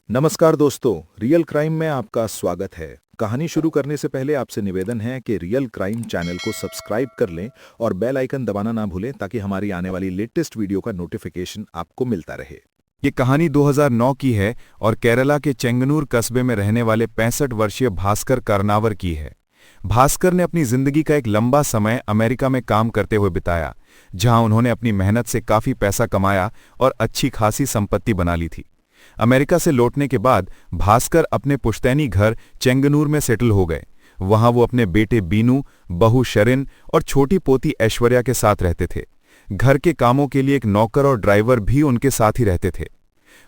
नमस्कार दोस्तों, real crime में आपका स्वागत है। कहानी शुरू करने से पहले आपसे निवेदन है कि रियल क्राइम चैनल को सब्सक्राइब कर लें और बेल आइकन दबाना ना भूलें ताकि हमारी आने वाली लेटेस्ट वीडियो का नोटिफिकेशन आपको मिलता रहे। ये कहानी 2009 की है और केरला के चेंगनूर कस्बे में रहने वाले 65 वर्षीय भास्कर कर्नावर की है। भास्कर ने अपनी जिंदगी का एक लंबा समय अमेरिका में काम करते हुए बिताया, जहां उन्होंने अपनी मेहनत से काफी पैसा कमाया और अच्छी खासी संपत्ति बना ली थी। अमेरिका से लौटने के बाद भास्कर अपने पुश्तैनी घर चेंगनूर में सेटल हो गए। वहां वो अपने बेटे बीनू, बहू शरिन और छोटी पोती ऐश्वर्या के साथ रहते थे। घर के कामों के लिए एक नौकर और ड्राइवर भी उनके साथ ही रहते थे।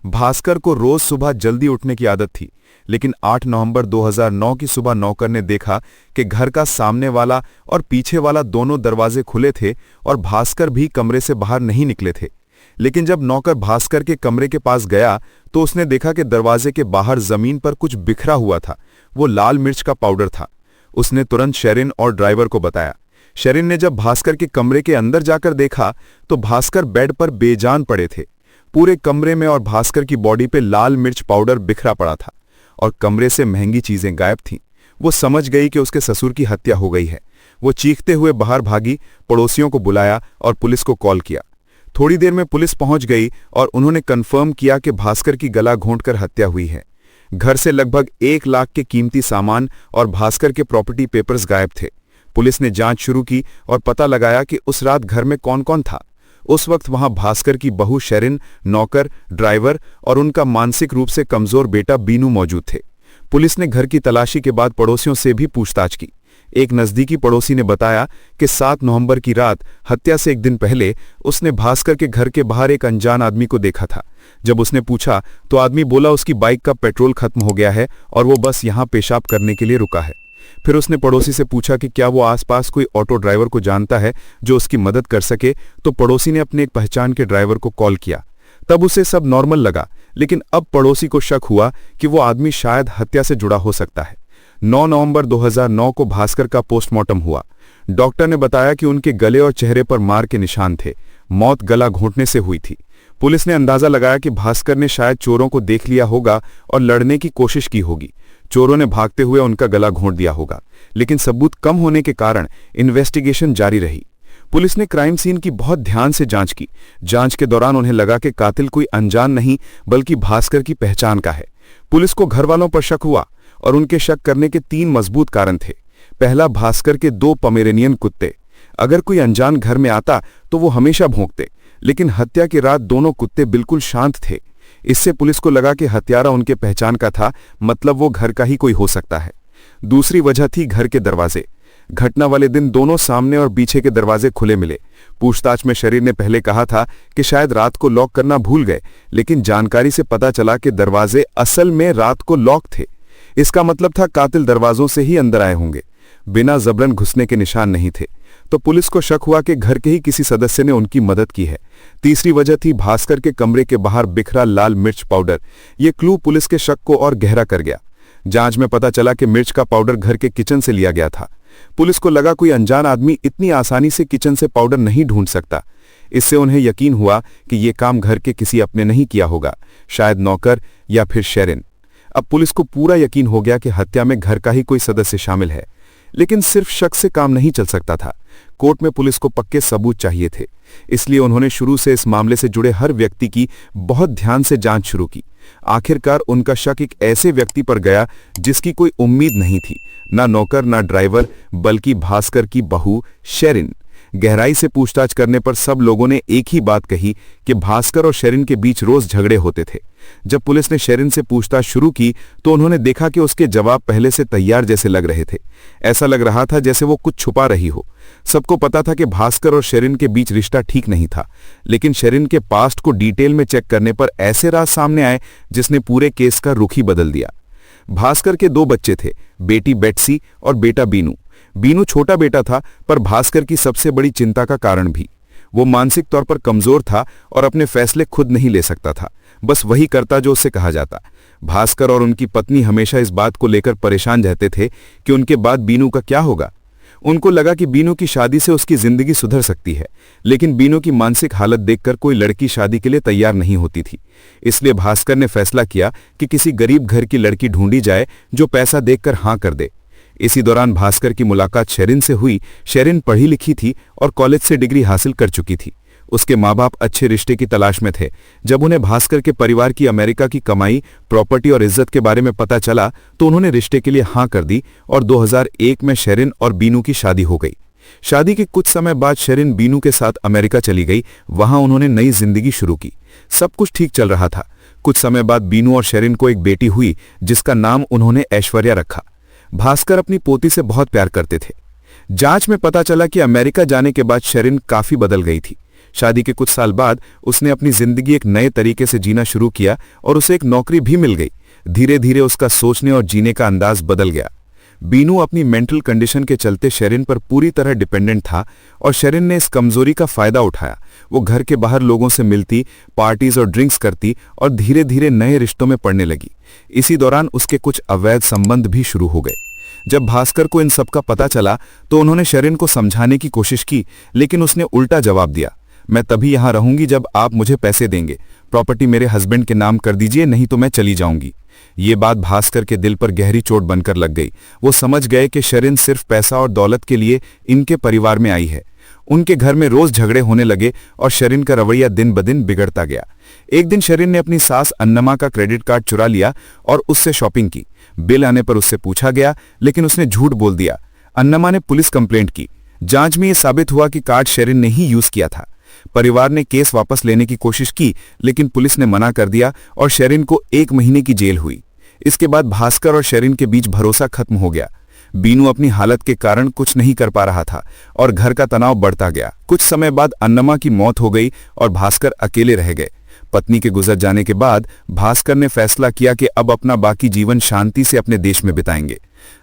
भास्कर को रोज सुबह जल्दी उठने की आदत थी, लेकिन 8 नवंबर 2009 की सुबह नौकर ने देखा कि घर का सामने वाला और पीछे वाला दोनों दरवाजे खुले थे और भास्कर भी कमरे से बाहर नहीं निकले थे। लेकिन जब नौकर भास्कर के कमरे के पास गया तो उसने देखा कि दरवाजे के बाहर जमीन पर कुछ बिखरा हुआ था। वो लाल मिर्च का पाउडर था। उसने तुरंत शेरिन और ड्राइवर को बताया। शेरिन ने जब भास्कर के कमरे के अंदर जाकर देखा तो भास्कर बेड पर बेजान पड़े थे। पूरे कमरे में और भास्कर की बॉडी पे लाल मिर्च पाउडर बिखरा पड़ा था और कमरे से महंगी चीजें गायब थीं। वो समझ गई कि उसके ससुर की हत्या हो गई है। वो चीखते हुए बाहर भागी, पड़ोसियों को बुलाया और पुलिस को कॉल किया। थोड़ी देर में पुलिस पहुंच गई और उन्होंने कंफर्म किया कि भास्कर की गला घोंटकर हत्या हुई है। घर से लगभग 1 लाख के कीमती सामान और भास्कर के प्रॉपर्टी पेपर्स गायब थे। पुलिस ने जांच शुरू की और पता लगाया कि उस रात घर में कौन कौन था। उस वक्त वहां भास्कर की बहू शेरिन, नौकर, ड्राइवर और उनका मानसिक रूप से कमजोर बेटा बीनू मौजूद थे। पुलिस ने घर की तलाशी के बाद पड़ोसियों से भी पूछताछ की। एक नजदीकी पड़ोसी ने बताया कि 7 नवंबर की रात हत्या से एक दिन पहले उसने भास्कर के घर के बाहर एक अनजान आदमी को देखा था। जब उसने पूछा तो आदमी बोला उसकी बाइक का पेट्रोल खत्म हो गया है और वो बस यहां पेशाब करने के लिए रुका है। फिर उसने पड़ोसी से पूछा कि क्या वो आसपास कोई ऑटो ड्राइवर को जानता है जो उसकी मदद कर सके, तो पड़ोसी ने अपने एक पहचान के ड्राइवर को कॉल किया। तब उसे सब नॉर्मल लगा, लेकिन अब पड़ोसी को शक हुआ कि वो आदमी शायद हत्या से जुड़ा हो सकता है। 9 नवंबर 2009 को भास्कर का पोस्टमार्टम हुआ। डॉक्टर ने बताया कि उनके गले और चेहरे पर मार के निशान थे। मौत गला घोंटने से हुई थी। पुलिस ने अंदाजा लगाया कि भास्कर ने शायद चोरों को देख लिया होगा और लड़ने की कोशिश की होगी। चोरों ने भागते हुए उनका गला घोंट दिया होगा, लेकिन सबूत कम होने के कारण इन्वेस्टिगेशन जारी रही। पुलिस ने क्राइम सीन की बहुत ध्यान से जांच की। जांच के दौरान उन्हें लगा कि कातिल कोई अनजान नहीं बल्कि भास्कर की पहचान का है। पुलिस को घरवालों पर शक हुआ और उनके शक करने के 3 मजबूत कारण थे। पहला, भास्कर के 2 पमेरेनियन कुत्ते। अगर कोई अनजान घर में आता तो वो हमेशा भौंकते, लेकिन हत्या की रात दोनों कुत्ते बिल्कुल शांत थे। इससे पुलिस को लगा कि हत्यारा उनके पहचान का था, मतलब वो घर का ही कोई हो सकता है। दूसरी वजह थी घर के दरवाजे। घटना वाले दिन दोनों सामने और पीछे के दरवाजे खुले मिले। पूछताछ में शरीर ने पहले कहा था कि शायद रात को लॉक करना भूल गए, लेकिन जानकारी से पता चला कि दरवाजे असल में रात को लॉक थे। इसका मतलब था कातिल दरवाजों से ही अंदर आए होंगे। बिना जबरन घुसने के निशान नहीं थे, तो पुलिस को शक हुआ कि घर के ही किसी सदस्य ने उनकी मदद की है। तीसरी वजह थी भास्कर के कमरे के बाहर बिखरा लाल मिर्च पाउडर। ये क्लू पुलिस के शक को और गहरा कर गया। जांच में पता चला कि मिर्च का पाउडर घर के किचन से लिया गया था। पुलिस को लगा कोई अनजान आदमी इतनी आसानी से किचन से पाउडर नहीं ढूंढ सकता। इससे उन्हें यकीन हुआ कि ये काम घर के किसी अपने नहीं किया होगा, शायद नौकर या फिर शेरिन। अब पुलिस को पूरा यकीन हो गया कि हत्या में घर का ही कोई सदस्य शामिल है। लेकिन सिर्फ शक से काम नहीं चल सकता था। कोर्ट में पुलिस को पक्के सबूत चाहिए थे। इसलिए उन्होंने शुरू से इस मामले से जुड़े हर व्यक्ति की बहुत ध्यान से जांच शुरू की। आखिरकार उनका शक एक ऐसे व्यक्ति पर गया जिसकी कोई उम्मीद नहीं थी, ना नौकर ना ड्राइवर, बल्कि भास्कर की बहू शेरिन। गहराई से पूछताछ करने पर सब लोगों ने एक ही बात कही कि भास्कर और शेरिन के बीच रोज झगड़े होते थे। जब पुलिस ने शेरिन से पूछताछ शुरू की तो उन्होंने देखा कि उसके जवाब पहले से तैयार जैसे लग रहे थे। ऐसा लग रहा था जैसे वो कुछ छुपा रही हो। सबको पता था कि भास्कर और शेरिन के बीच रिश्ता ठीक नहीं था, लेकिन शेरिन के पास्ट को डिटेल में चेक करने पर ऐसे राज सामने आए जिसने पूरे केस का रुख ही बदल दिया। भास्कर के 2 बच्चे थे, बेटी बेट्सी और बेटा बीनू। बीनू छोटा बेटा था, पर भास्कर की सबसे बड़ी चिंता का कारण भी। वो मानसिक तौर पर कमजोर था और अपने फैसले खुद नहीं ले सकता था, बस वही करता जो उससे कहा जाता। भास्कर और उनकी पत्नी हमेशा इस बात को लेकर परेशान रहते थे कि उनके बाद बीनू का क्या होगा। उनको लगा कि बीनू की शादी से उसकी जिंदगी सुधर सकती है, लेकिन बीनू की मानसिक हालत देखकर कोई लड़की शादी के लिए तैयार नहीं होती थी। इसलिए भास्कर ने फैसला किया कि किसी गरीब घर की लड़की ढूंढी जाए जो पैसा देखकर हाँ कर दे। इसी दौरान भास्कर की मुलाकात शेरिन से हुई। शेरिन पढ़ी लिखी थी और कॉलेज से डिग्री हासिल कर चुकी थी। उसके माँ बाप अच्छे रिश्ते की तलाश में थे। जब उन्हें भास्कर के परिवार की अमेरिका की कमाई, प्रॉपर्टी और इज्जत के बारे में पता चला तो उन्होंने रिश्ते के लिए हाँ कर दी और 2001 में शेरिन और बीनू की शादी हो गई। शादी के कुछ समय बाद शेरिन बीनू के साथ अमेरिका चली गई। वहां उन्होंने नई जिंदगी शुरू की। सब कुछ ठीक चल रहा था। कुछ समय बाद बीनू और शेरिन को एक बेटी हुई जिसका नाम उन्होंने ऐश्वर्या रखा। भास्कर अपनी पोती से बहुत प्यार करते थे। जांच में पता चला कि अमेरिका जाने के बाद शेरिन काफी बदल गई थी। शादी के कुछ साल बाद उसने अपनी जिंदगी एक नए तरीके से जीना शुरू किया और उसे एक नौकरी भी मिल गई। धीरे धीरे उसका सोचने और जीने का अंदाज बदल गया। बीनू अपनी मेंटल कंडीशन के चलते शेरिन पर पूरी तरह डिपेंडेंट था और शेरिन ने इस कमजोरी का फायदा उठाया। वो घर के बाहर लोगों से मिलती, पार्टीज और ड्रिंक्स करती और धीरे धीरे नए रिश्तों में पड़ने लगी। इसी दौरान उसके कुछ अवैध संबंध भी शुरू हो गए। जब भास्कर को इन सब का पता चला तो उन्होंने शेरिन को समझाने की कोशिश की, लेकिन उसने उल्टा जवाब दिया, मैं तभी यहां रहूंगी जब आप मुझे पैसे देंगे। प्रॉपर्टी मेरे हस्बैंड के नाम कर दीजिए, नहीं तो मैं चली जाऊंगी। ये बात भास्कर के दिल पर गहरी चोट बनकर लग गई। वो समझ गए कि शेरिन सिर्फ पैसा और दौलत के लिए इनके परिवार में आई है। उनके घर में रोज झगड़े होने लगे और शेरिन का रवैया दिन ब दिन बिगड़ता गया। एक दिन शेरिन ने अपनी सास अन्नमा का क्रेडिट कार्ड चुरा लिया और उससे शॉपिंग की। बिल आने पर उससे पूछा गया, लेकिन उसने झूठ बोल दिया। अन्नमा ने पुलिस कंप्लेंट की। जांच में यह साबित हुआ कि कार्ड शेरिन ने ही यूज किया था। परिवार ने केस वापस लेने की कोशिश की, लेकिन पुलिस ने मना कर दिया और शेरिन को 1 महीने की जेल हुई। इसके बाद भास्कर और शेरिन के बीच भरोसा खत्म हो गया। बीनू अपनी हालत के कारण कुछ नहीं कर पा रहा था और घर का तनाव बढ़ता गया। कुछ समय बाद अन्नमा की मौत हो गई और भास्कर अकेले रह गए। पत्नी के गुजर जाने के बाद भास्कर ने फैसला किया कि अब अपना बाकी जीवन शांति से अपने देश में बिताएंगे।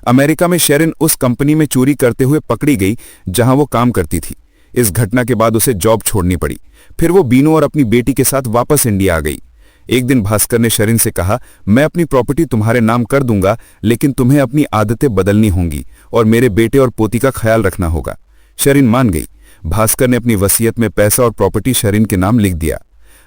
अमेरिका में शेरिन उस कंपनी में चोरी करते हुए पकड़ी गई जहां वो काम करती थी। इस घटना के बाद उसे जॉब छोड़नी पड़ी। फिर वो बीनू और अपनी बेटी के साथ वापस इंडिया आ गई। एक दिन भास्कर ने शेरिन से कहा, मैं अपनी प्रॉपर्टी तुम्हारे नाम कर दूंगा, लेकिन तुम्हें अपनी आदतें बदलनी होंगी और मेरे बेटे और पोती का ख्याल रखना होगा। शेरिन मान गई। भास्कर ने अपनी वसीयत में पैसा और प्रॉपर्टी शेरिन के नाम लिख दिया।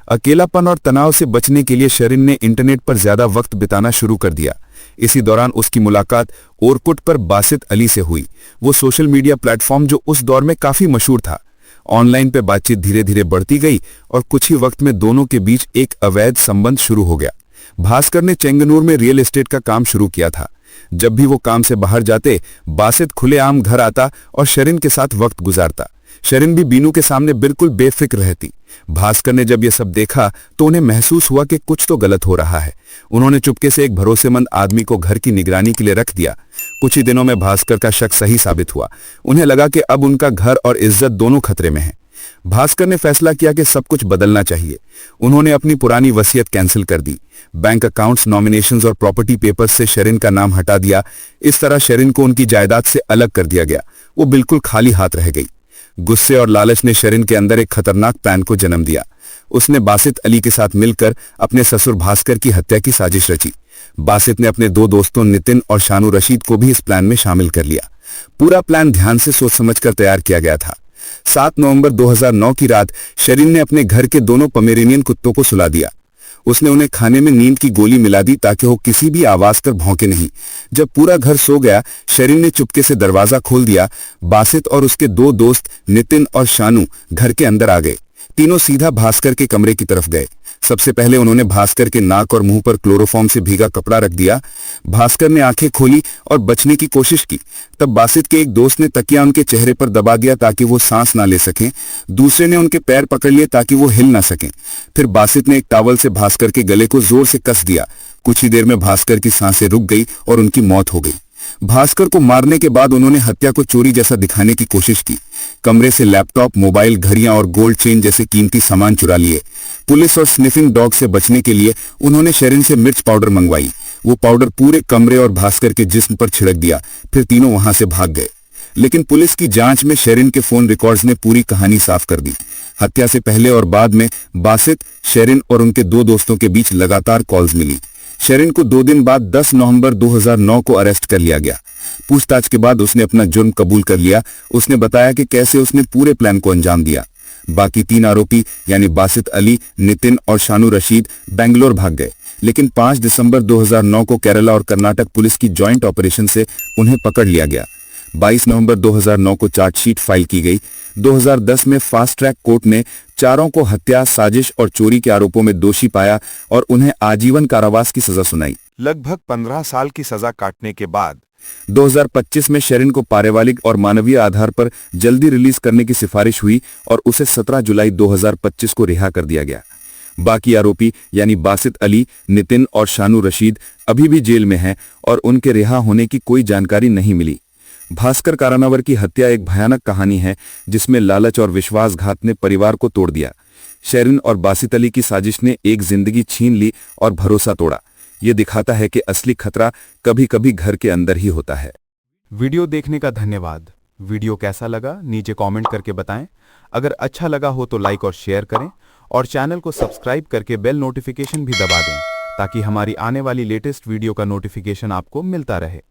अकेलापन और तनाव से बचने के लिए शेरिन ने इंटरनेट पर ज्यादा वक्त बिताना शुरू कर दिया। इसी दौरान उसकी मुलाकात ओरकुट पर बासित अली से हुई। वो सोशल मीडिया प्लेटफॉर्म जो उस दौर में काफी मशहूर था। ऑनलाइन पे बातचीत धीरे धीरे बढ़ती गई और कुछ ही वक्त में दोनों के बीच एक अवैध संबंध शुरू हो गया। भास्कर ने चेंगनूर में रियल एस्टेट का काम शुरू किया था। जब भी वो काम से बाहर जाते, बासित खुलेआम घर आता और शेरिन के साथ वक्त गुजारता। शेरिन भी बीनू के सामने बिल्कुल बेफिक्र रहती। भास्कर ने जब ये सब देखा तो उन्हें महसूस हुआ कि कुछ तो गलत हो रहा है। उन्होंने चुपके से एक भरोसेमंद आदमी को घर की निगरानी के लिए रख दिया। कुछ ही दिनों में भास्कर का शक सही साबित हुआ। उन्हें लगा कि अब उनका घर और इज्जत दोनों खतरे में हैं। भास्कर ने फैसला किया कि सब कुछ बदलना चाहिए। उन्होंने अपनी पुरानी वसीयत कैंसिल कर दी। बैंक अकाउंट्स, नॉमिनेशंस और प्रॉपर्टी पेपर्स से शेरिन का नाम हटा दिया। इस तरह शेरिन को उनकी जायदाद से अलग कर दिया गया। वो बिल्कुल खाली हाथ रह गई। गुस्से और लालच ने शेरिन के अंदर एक खतरनाक प्लान को जन्म दिया। उसने बासित अली के साथ मिलकर अपने ससुर भास्कर की हत्या की साजिश रची। बासित ने अपने 2 दोस्तों नितिन और शानू रशीद को भी इस प्लान में शामिल कर लिया। पूरा प्लान ध्यान से सोच समझकर तैयार किया गया था। 7 नवंबर 2009 की रात शेरिन ने अपने घर के दोनों पमेरिनियन कुत्तों को सुला दिया। उसने उन्हें खाने में नींद की गोली मिला दी ताकि वो किसी भी आवाज कर भौंके नहीं। जब पूरा घर सो गया, शेरिन ने चुपके से दरवाजा खोल दिया। बासित और उसके 2 दोस्त नितिन और शानू घर के अंदर आ गए। तीनों सीधा भास्कर के कमरे की तरफ गए। सबसे पहले उन्होंने भास्कर के नाक और मुंह पर क्लोरोफॉर्म से भीगा कपड़ा रख दिया। भास्कर ने आंखें खोली और बचने की कोशिश की। तब बासित के एक दोस्त ने तकिया उनके चेहरे पर दबा दिया ताकि वो सांस ना ले सकें। दूसरे ने उनके पैर पकड़ लिए ताकि वो हिल ना सकें। फिर बासित ने एक टॉवल से भास्कर के गले को जोर से कस दिया। कुछ ही देर में भास्कर की सांसें रुक गई और उनकी मौत हो गई। भास्कर को मारने के बाद उन्होंने हत्या को चोरी जैसा दिखाने की कोशिश की। कमरे से लैपटॉप, मोबाइल, घड़ियां और गोल्ड चेन जैसे कीमती सामान चुरा लिए। पुलिस और स्निफिंग डॉग से बचने के लिए उन्होंने शेरिन से मिर्च पाउडर मंगवाई। वो पाउडर पूरे कमरे और भास्कर के जिस्म पर छिड़क दिया। फिर तीनों वहां से भाग गए। लेकिन पुलिस की जांच में शेरिन के फोन रिकॉर्ड्स ने पूरी कहानी साफ कर दी। हत्या से पहले और बाद में बासित, शेरिन और उनके 2 दोस्तों के बीच लगातार कॉल्स मिली। शेरिन को 2 दिन बाद 10 नवंबर 2009 को अरेस्ट कर लिया गया। पूछताछ के बाद उसने अपना जुर्म कबूल कर लिया। उसने बताया कि कैसे उसने पूरे प्लान को अंजाम दिया। बाकी 3 आरोपी यानी बासित अली, नितिन और शानू रशीद बेंगलोर भाग गए, लेकिन 5 दिसंबर 2009 को केरला और कर्नाटक पुलिस की जॉइंट ऑपरेशन से उन्हें पकड़ लिया गया। 22 नवंबर 2009 को चार्जशीट फाइल की गई। 2010 में फास्ट ट्रैक कोर्ट ने चारों को हत्या, साजिश और चोरी के आरोपों में दोषी पाया और उन्हें आजीवन कारावास की सजा सुनाई। लगभग 15 साल की सजा काटने के बाद 2025 में शेरिन को पारिवारिक और मानवीय आधार पर जल्दी रिलीज करने की सिफारिश हुई और उसे 17 जुलाई 2025 को रिहा कर दिया गया। बाकी आरोपी यानी बासित अली, नितिन और शानू रशीद अभी भी जेल में हैं और उनके रिहा होने की कोई जानकारी नहीं मिली। भास्कर कारनावर की हत्या एक भयानक कहानी है जिसमें लालच और विश्वासघात ने परिवार को तोड़ दिया। शेरिन और बासित अली की साजिश ने एक जिंदगी छीन ली और भरोसा तोड़ा। ये दिखाता है कि असली खतरा कभी कभी घर के अंदर ही होता है। वीडियो देखने का धन्यवाद। वीडियो कैसा लगा नीचे कमेंट करके बताएं। अगर अच्छा लगा हो तो लाइक और शेयर करें और चैनल को सब्सक्राइब करके बेल नोटिफिकेशन भी दबा दें ताकि हमारी आने वाली लेटेस्ट वीडियो का नोटिफिकेशन आपको मिलता रहे।